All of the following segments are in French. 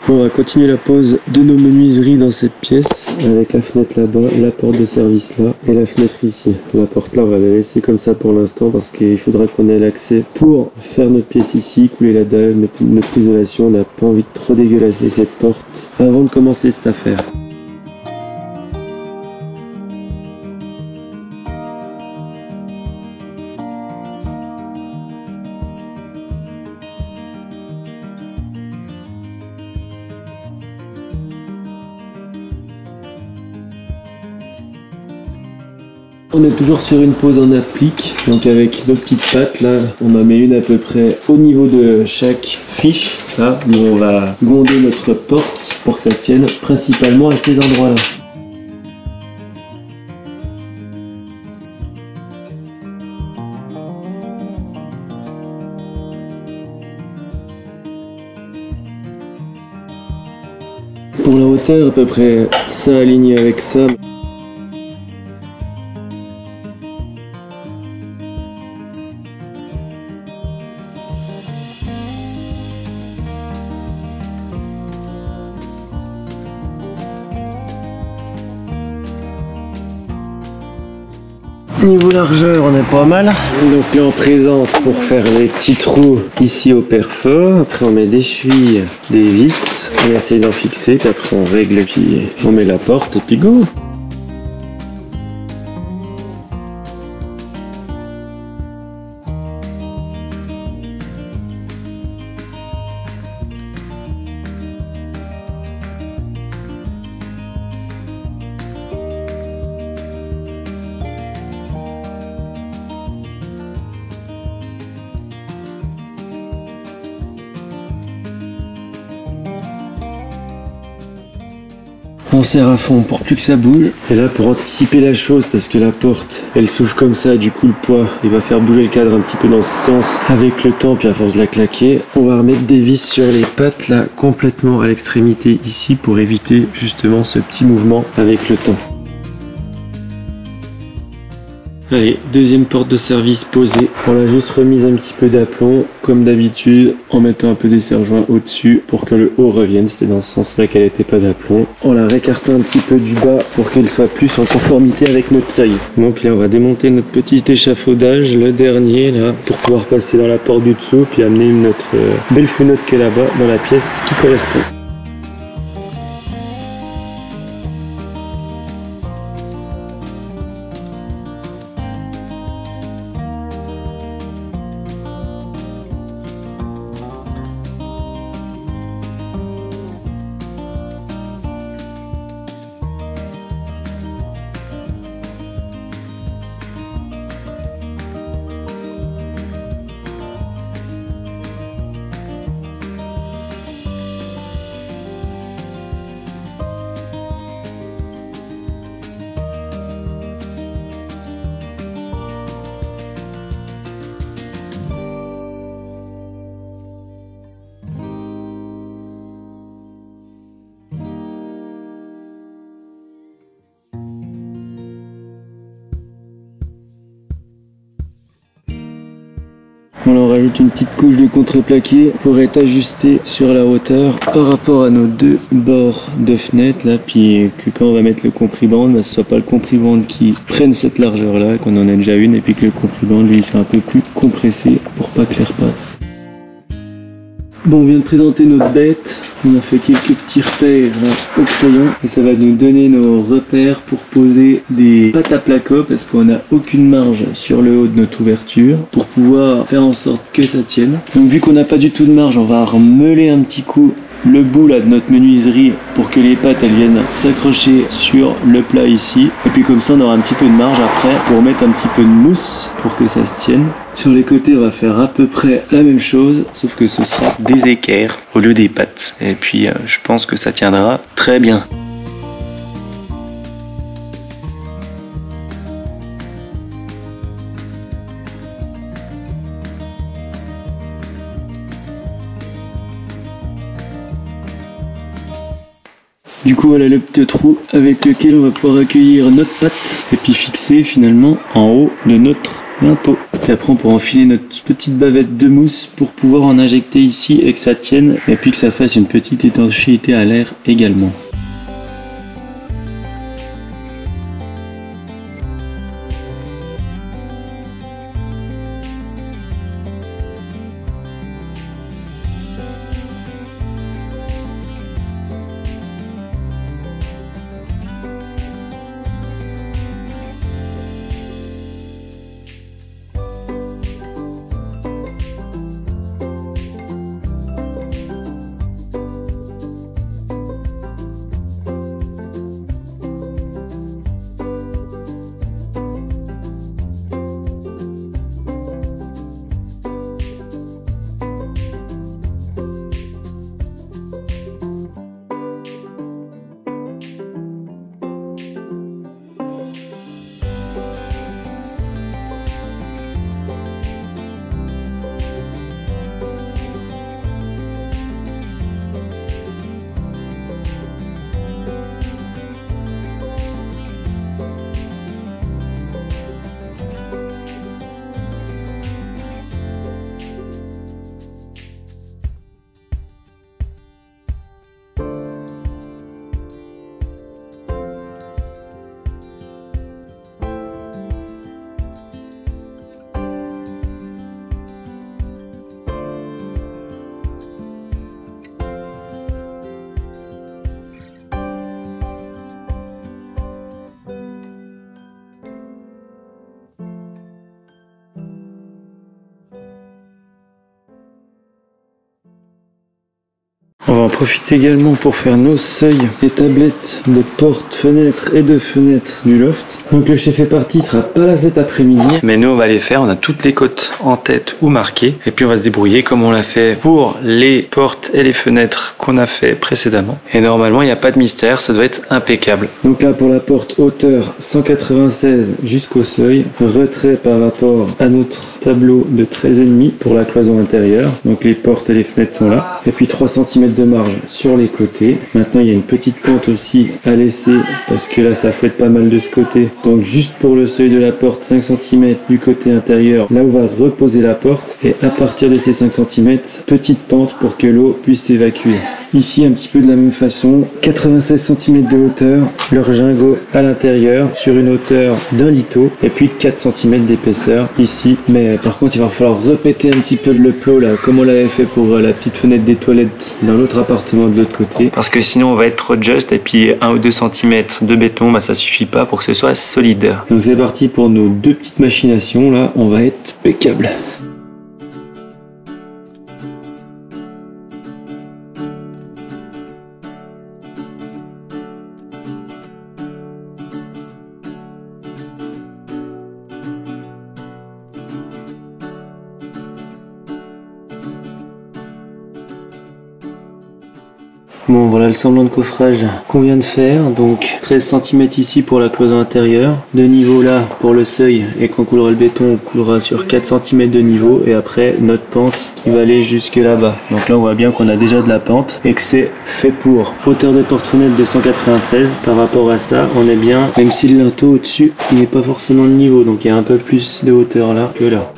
On va continuer la pose de nos menuiseries dans cette pièce avec la fenêtre là-bas, la porte de service là et la fenêtre ici. La porte là on va la laisser comme ça pour l'instant parce qu'il faudra qu'on ait l'accès pour faire notre pièce ici, couler la dalle, mettre notre isolation. On n'a pas envie de trop dégueulasser cette porte avant de commencer cette affaire. On est toujours sur une pose en applique, donc avec nos petites pattes là, on en met une à peu près au niveau de chaque fiche, là où on va gonder notre porte pour que ça tienne principalement à ces endroits-là. Pour la hauteur, à peu près ça aligné avec ça. Niveau largeur, on est pas mal. Donc là, on présente pour faire les petits trous ici au perfo. Après, on met des chevilles, des vis. On essaye d'en fixer. Puis après, on règle. Puis on met la porte et puis go. On serre à fond pour plus que ça bouge. Et là, pour anticiper la chose, parce que la porte, elle s'ouvre comme ça, du coup le poids, il va faire bouger le cadre un petit peu dans ce sens avec le temps, puis à force de la claquer, on va remettre des vis sur les pattes là, complètement à l'extrémité ici, pour éviter justement ce petit mouvement avec le temps. Allez, deuxième porte de service posée. On l'a juste remise un petit peu d'aplomb, comme d'habitude, en mettant un peu des serre-joints au-dessus pour que le haut revienne. C'était dans ce sens-là qu'elle n'était pas d'aplomb. En la récartant un petit peu du bas pour qu'elle soit plus en conformité avec notre seuil. Donc là, on va démonter notre petit échafaudage, le dernier là, pour pouvoir passer dans la porte du dessous, puis amener notre belle fenêtre qui est là-bas dans la pièce qui correspond. On rajoute une petite couche de contreplaqué pour être ajusté sur la hauteur par rapport à nos deux bords de fenêtre là, puis que quand on va mettre le compriband, bah, ce soit pas le compriband qui prenne cette largeur là, qu'on en a déjà une, et puis que le compriband lui soit un peu plus compressé pour pas que l'air passe. Bon, on vient de présenter notre bête. On a fait quelques petits repères là, au crayon et ça va nous donner nos repères pour poser des pattes à placo parce qu'on n'a aucune marge sur le haut de notre ouverture pour pouvoir faire en sorte que ça tienne. Donc vu qu'on n'a pas du tout de marge, on va remeuler un petit coup le bout là de notre menuiserie pour que les pattes elles viennent s'accrocher sur le plat ici, et puis comme ça on aura un petit peu de marge après pour mettre un petit peu de mousse pour que ça se tienne. Sur les côtés on va faire à peu près la même chose, sauf que ce sera des équerres au lieu des pattes, et puis je pense que ça tiendra très bien. Du coup voilà le petit trou avec lequel on va pouvoir accueillir notre patte et puis fixer finalement en haut de notre linteau. Puis après on pourra enfiler notre petite bavette de mousse pour pouvoir en injecter ici et que ça tienne et puis que ça fasse une petite étanchéité à l'air également. On va en profiter également pour faire nos seuils et tablettes de portes, fenêtres et de fenêtres du loft. Donc le chef est parti, il sera pas là cet après-midi. Mais nous on va les faire, on a toutes les côtes en tête ou marquées. Et puis on va se débrouiller comme on l'a fait pour les portes et les fenêtres qu'on a fait précédemment. Et normalement il n'y a pas de mystère, ça doit être impeccable. Donc là pour la porte hauteur 196 jusqu'au seuil. Retrait par rapport à notre tableau de 13,5 pour la cloison intérieure. Donc les portes et les fenêtres sont là. Et puis 3 cm de marge sur les côtés. Maintenant il y a une petite pente aussi à laisser parce que là ça fouette pas mal de ce côté. Donc juste pour le seuil de la porte 5 cm du côté intérieur, là où va reposer la porte, et à partir de ces 5 cm, petite pente pour que l'eau puisse s'évacuer. Ici un petit peu de la même façon, 96 cm de hauteur, leur gingot à l'intérieur sur une hauteur d'un litho et puis 4 cm d'épaisseur ici. Mais par contre il va falloir répéter un petit peu le plot là comme on l'avait fait pour la petite fenêtre des toilettes dans l'autre appartement de l'autre côté, parce que sinon on va être trop juste et puis 1 ou 2 cm de béton, bah ça suffit pas pour que ce soit solide. Donc c'est parti pour nos deux petites machinations là, on va être impeccable. Bon voilà le semblant de coffrage qu'on vient de faire, donc 13 cm ici pour la cloison intérieure, de niveau là pour le seuil, et quand on coulera le béton on coulera sur 4 cm de niveau et après notre pente qui va aller jusque là-bas. Donc là on voit bien qu'on a déjà de la pente et que c'est fait pour. Hauteur de porte-fenêtre de 196, par rapport à ça on est bien, même si le linteau au-dessus il n'est pas forcément le niveau, donc il y a un peu plus de hauteur là que là.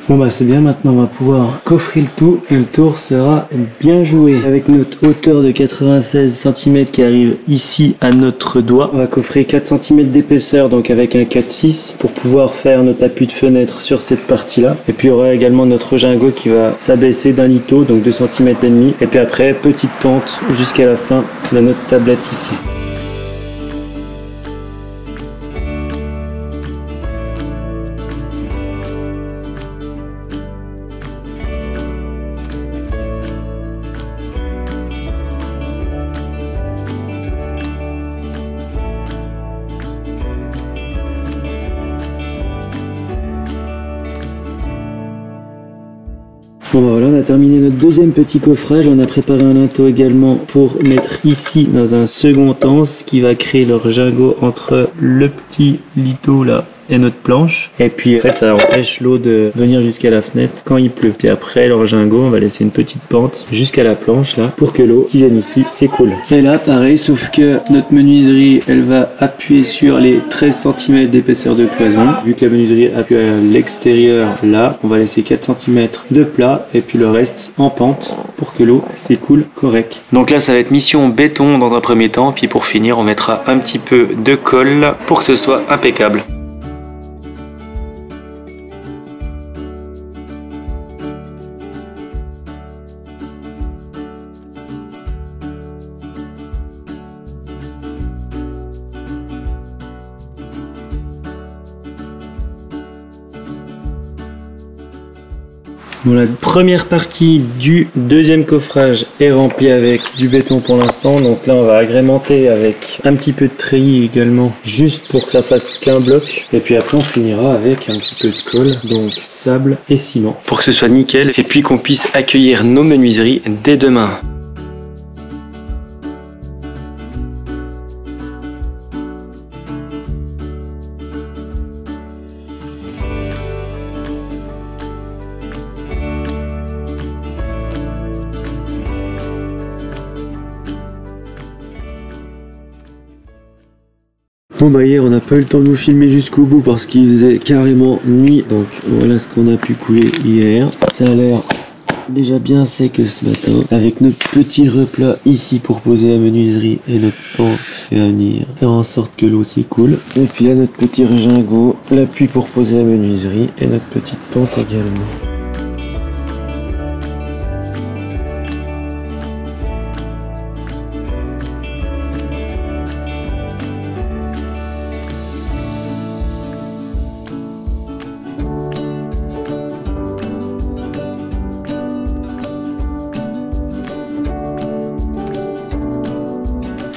Bon bah c'est bien, maintenant on va pouvoir coffrer le tout et le tour sera bien joué. Avec notre hauteur de 96 cm qui arrive ici à notre doigt, on va coffrer 4 cm d'épaisseur, donc avec un 4-6 pour pouvoir faire notre appui de fenêtre sur cette partie là. Et puis il y aura également notre gingot qui va s'abaisser d'un litho, donc 2 cm et demi. Et puis après petite pente jusqu'à la fin de notre tablette ici. Bon bah voilà, on a terminé notre deuxième petit coffrage. On a préparé un linteau également pour mettre ici dans un second temps, ce qui va créer leur gingot entre le petit litho là et notre planche. Et puis en fait ça empêche l'eau de venir jusqu'à la fenêtre quand il pleut. Puis après le rejingot, on va laisser une petite pente jusqu'à la planche là pour que l'eau qui vienne ici s'écoule. Et là pareil, sauf que notre menuiserie elle va appuyer sur les 13 cm d'épaisseur de cloison. Vu que la menuiserie appuie à l'extérieur là, on va laisser 4 cm de plat et puis le reste en pente pour que l'eau s'écoule correct. Donc là ça va être mission béton dans un premier temps, puis pour finir on mettra un petit peu de colle pour que ce soit impeccable. Bon, la première partie du deuxième coffrage est remplie avec du béton pour l'instant. Donc là, on va agrémenter avec un petit peu de treillis également, juste pour que ça fasse qu'un bloc. Et puis après, on finira avec un petit peu de colle, donc sable et ciment, pour que ce soit nickel et puis qu'on puisse accueillir nos menuiseries dès demain. Bon bah hier on n'a pas eu le temps de vous filmer jusqu'au bout parce qu'il faisait carrément nuit, donc voilà ce qu'on a pu couler hier. Ça a l'air déjà bien sec ce matin, avec notre petit replat ici pour poser la menuiserie et notre pente et à venir faire en sorte que l'eau s'écoule. Et puis là notre petit rejingot, l'appui pour poser la menuiserie et notre petite pente également.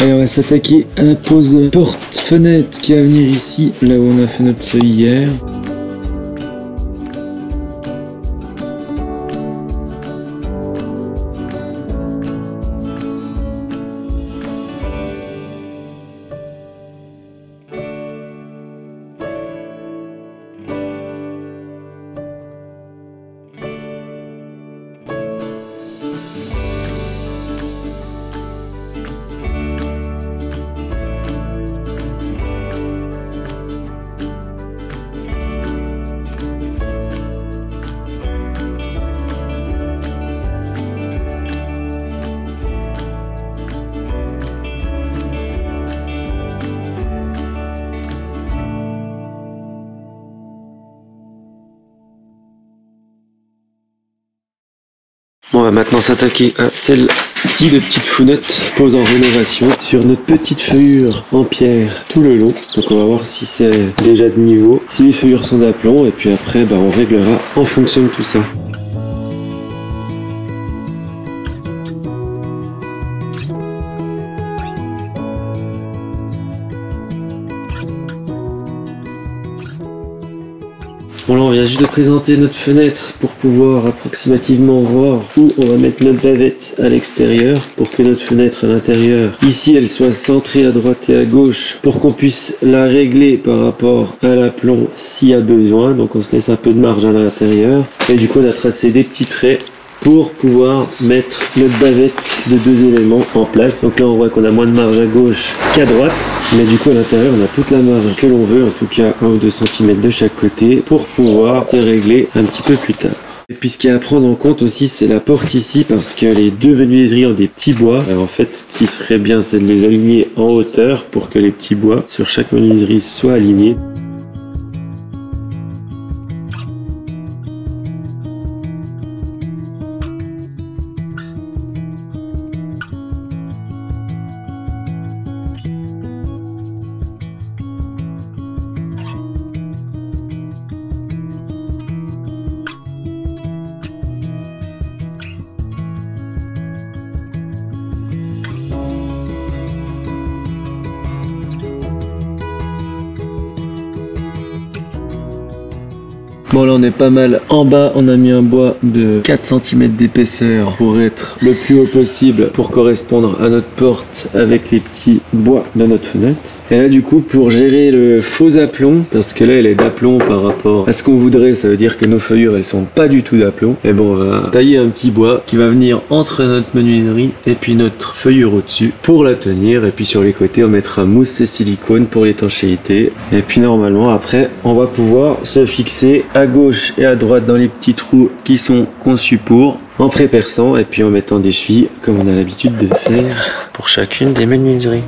Allez, on va s'attaquer à la pose de la porte-fenêtre qui va venir ici, là où on a fait notre seuil hier. On va maintenant s'attaquer à celle-ci de petite founette pose en rénovation sur notre petite feuillure en pierre tout le long. Donc on va voir si c'est déjà de niveau, si les feuillures sont d'aplomb et puis après on réglera en fonction de tout ça. Bon là on vient juste de présenter notre fenêtre pour pouvoir approximativement voir où on va mettre notre bavette à l'extérieur pour que notre fenêtre à l'intérieur ici elle soit centrée à droite et à gauche pour qu'on puisse la régler par rapport à l'aplomb s'il y a besoin. Donc on se laisse un peu de marge à l'intérieur et du coup on a tracé des petits traits pour pouvoir mettre notre bavette de 2 éléments en place. Donc là on voit qu'on a moins de marge à gauche qu'à droite, mais du coup à l'intérieur on a toute la marge que l'on veut, en tout cas 1 ou 2 cm de chaque côté pour pouvoir se régler un petit peu plus tard. Et puis ce qu'il y a à prendre en compte aussi c'est la porte ici parce que les deux menuiseries ont des petits bois. Alors en fait ce qui serait bien c'est de les aligner en hauteur pour que les petits bois sur chaque menuiserie soient alignés. Bon là on est pas mal en bas, on a mis un bois de 4 cm d'épaisseur pour être le plus haut possible pour correspondre à notre porte avec les petits bois de notre fenêtre. Et là du coup pour gérer le faux aplomb, parce que là elle est d'aplomb par rapport à ce qu'on voudrait, ça veut dire que nos feuillures elles sont pas du tout d'aplomb, et bon on va tailler un petit bois qui va venir entre notre menuiserie et puis notre feuillure au-dessus pour la tenir, et puis sur les côtés on mettra mousse et silicone pour l'étanchéité, et puis normalement après on va pouvoir se fixer à gauche et à droite dans les petits trous qui sont conçus en pré-perçant et puis en mettant des chevilles comme on a l'habitude de faire pour chacune des menuiseries.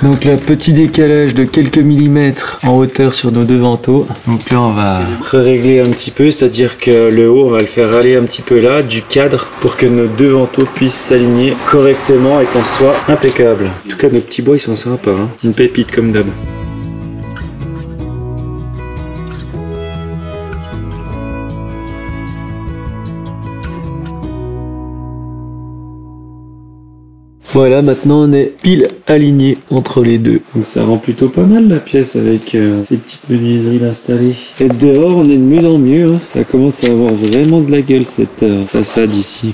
Donc là, petit décalage de quelques millimètres en hauteur sur nos deux vantaux. Donc là, on va régler un petit peu, c'est-à-dire que le haut, on va le faire aller un petit peu là, du cadre, pour que nos deux vantaux puissent s'aligner correctement et qu'on soit impeccable. En tout cas, nos petits bois, ils sont sympas, hein. Une pépite comme d'hab. Voilà, maintenant on est pile aligné entre les deux. Donc ça rend plutôt pas mal la pièce avec ces petites menuiseries installées. Et dehors, on est de mieux en mieux, hein. Ça commence à avoir vraiment de la gueule cette façade ici.